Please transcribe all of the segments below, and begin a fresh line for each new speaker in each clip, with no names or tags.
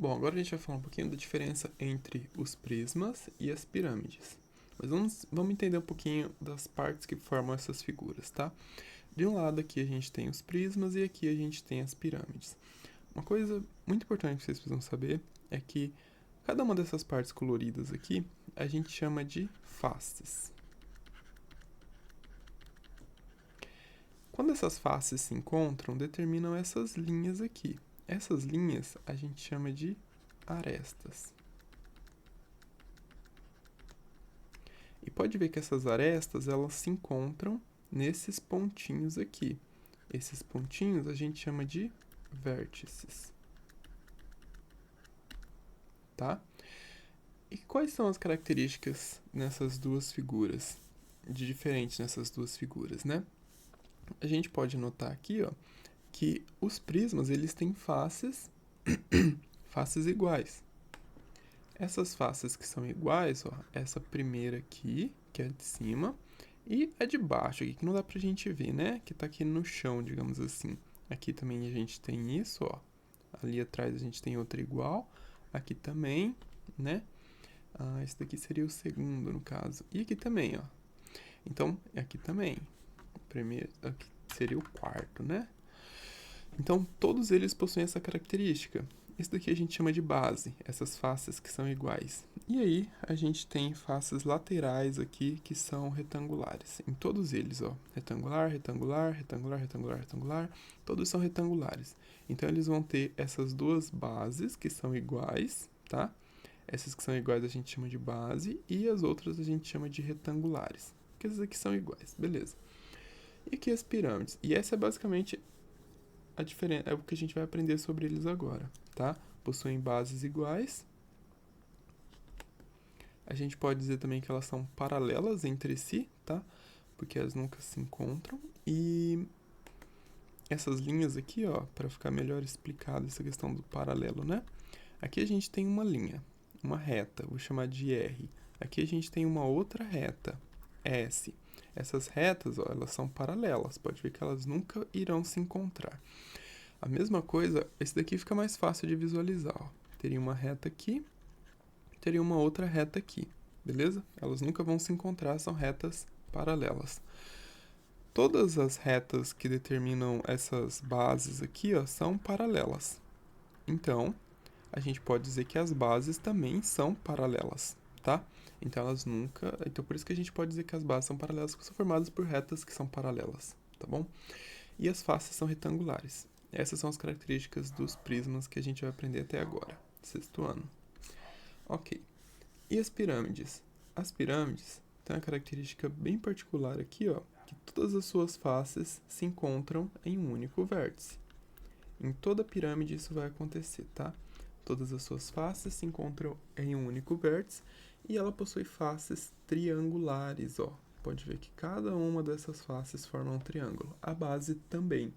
Bom, agora a gente vai falar um pouquinho da diferença entre os prismas e as pirâmides. Mas vamos entender um pouquinho das partes que formam essas figuras, tá? De um lado aqui a gente tem os prismas e aqui a gente tem as pirâmides. Uma coisa muito importante que vocês precisam saber é que cada uma dessas partes coloridas aqui a gente chama de faces. Quando essas faces se encontram, determinam essas linhas aqui. Essas linhas a gente chama de arestas. E pode ver que essas arestas, elas se encontram nesses pontinhos aqui. Esses pontinhos a gente chama de vértices. Tá? E quais são as características nessas duas figuras? De diferente nessas duas figuras, né? A gente pode notar aqui, ó, que os prismas, eles têm faces, faces iguais. Essas faces que são iguais, ó, essa primeira aqui, que é de cima, e a de baixo aqui, que não dá pra gente ver, né? Que tá aqui no chão, digamos assim. Aqui também a gente tem isso, ó. Ali atrás a gente tem outra igual. Aqui também, né? Esse daqui seria o segundo, no caso. E aqui também, ó. Então, aqui também. Primeiro, aqui seria o quarto, né? Então, todos eles possuem essa característica. Isso daqui a gente chama de base, essas faces que são iguais. E aí, a gente tem faces laterais aqui que são retangulares. Em todos eles, ó. Retangular, retangular, retangular, retangular, retangular. Todos são retangulares. Então, eles vão ter essas duas bases que são iguais, tá? Essas que são iguais a gente chama de base e as outras a gente chama de retangulares. Porque essas aqui são iguais, beleza. E aqui as pirâmides. E essa é basicamente a diferença, é o que a gente vai aprender sobre eles agora, tá? Possuem bases iguais. A gente pode dizer também que elas são paralelas entre si, tá? Porque elas nunca se encontram. E essas linhas aqui, ó, para ficar melhor explicado essa questão do paralelo, né? Aqui a gente tem uma linha, uma reta, vou chamar de R. Aqui a gente tem uma outra reta, S. Essas retas, ó, elas são paralelas, pode ver que elas nunca irão se encontrar. A mesma coisa, esse daqui fica mais fácil de visualizar, ó. Teria uma reta aqui, teria uma outra reta aqui, beleza? Elas nunca vão se encontrar, são retas paralelas. Todas as retas que determinam essas bases aqui, ó, são paralelas. Então, a gente pode dizer que as bases também são paralelas, tá? Então elas nunca, então por isso que a gente pode dizer que as bases são paralelas, porque são formadas por retas que são paralelas, tá bom? E as faces são retangulares. Essas são as características dos prismas que a gente vai aprender até agora, sexto ano. Ok. E as pirâmides? As pirâmides têm uma característica bem particular aqui, ó, que todas as suas faces se encontram em um único vértice. Em toda pirâmide isso vai acontecer, tá? Todas as suas faces se encontram em um único vértice e ela possui faces triangulares, ó. Pode ver que cada uma dessas faces forma um triângulo. A base também.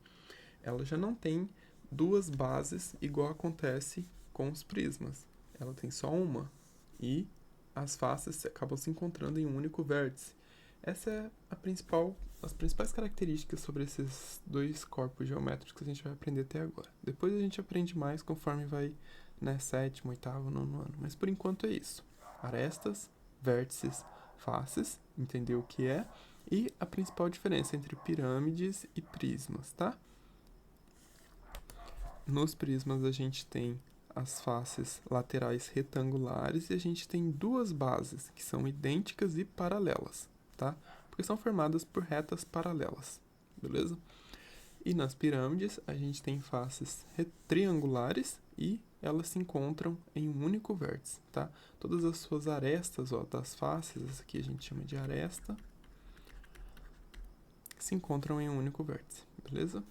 Ela já não tem duas bases igual acontece com os prismas. Ela tem só uma e as faces acabam se encontrando em um único vértice. Essa é as principais características sobre esses dois corpos geométricos que a gente vai aprender até agora. Depois a gente aprende mais conforme vai, né, sétimo, oitavo, nono ano. Mas por enquanto é isso. Arestas, vértices, faces, entender o que é, e a principal diferença entre pirâmides e prismas, tá? Nos prismas a gente tem as faces laterais retangulares e a gente tem duas bases que são idênticas e paralelas, tá? Porque são formadas por retas paralelas, beleza? E nas pirâmides a gente tem faces triangulares e elas se encontram em um único vértice, tá? Todas as suas arestas, ó, das faces, essa aqui a gente chama de aresta, se encontram em um único vértice, beleza?